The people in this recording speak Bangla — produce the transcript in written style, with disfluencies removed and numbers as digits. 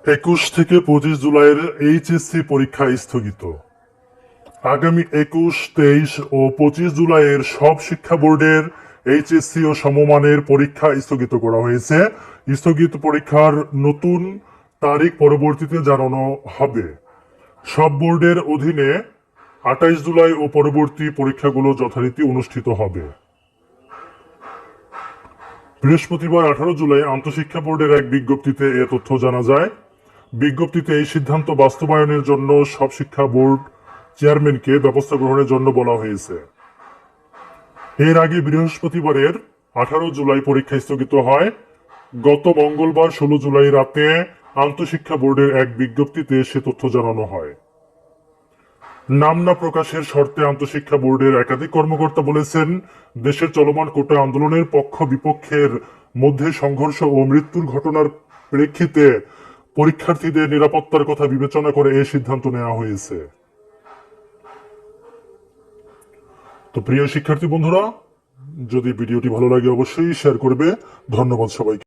21 থেকে 25 জুলাইয়ের এইচএসসি পরীক্ষা স্থগিত। আগামী 21, 23 ও 25 জুলাইয়ের সব শিক্ষা বোর্ডের এইচএসসি ও সমমানের পরীক্ষা স্থগিত করা হয়েছে। স্থগিত পরীক্ষার নতুন তারিখ পরবর্তীতে জানানো হবে। সব বোর্ডের অধীনে 28 জুলাই ও পরবর্তী পরীক্ষাগুলো যথারীতি অনুষ্ঠিত হবে। বৃহস্পতিবার 18 জুলাই আন্তঃশিক্ষা বোর্ডের এক বিজ্ঞপ্তিতে এ তথ্য জানা যায়। বিজ্ঞপ্তিতে এই সিদ্ধান্ত বাস্তবায়নের জন্য সব শিক্ষা বোর্ড চেয়ারম্যানকে ব্যবস্থা গ্রহণের জন্য বলা হয়েছে। এর আগে বৃহস্পতিবারের 18 জুলাই পরীক্ষা স্থগিত হয়। গত মঙ্গলবার 16 জুলাই রাতে আন্তঃশিক্ষা বোর্ডের এক বিজ্ঞপ্তিতে সে তথ্য জানানো হয়। নাম না প্রকাশের শর্তে আন্তঃশিক্ষা বোর্ডের একাধিক কর্মকর্তা বলেছেন, দেশের চলমান কোটা আন্দোলনের পক্ষ বিপক্ষের মধ্যে সংঘর্ষ ও মৃত্যুর ঘটনার প্রেক্ষিতে পরীক্ষার্থীদের নিরাপত্তার কথা বিবেচনা করে এই সিদ্ধান্ত নেওয়া হয়েছে। তো প্রিয় শিক্ষার্থী বন্ধুরা, যদি ভিডিওটি ভালো লাগে অবশ্যই শেয়ার করবে। ধন্যবাদ সবাইকে।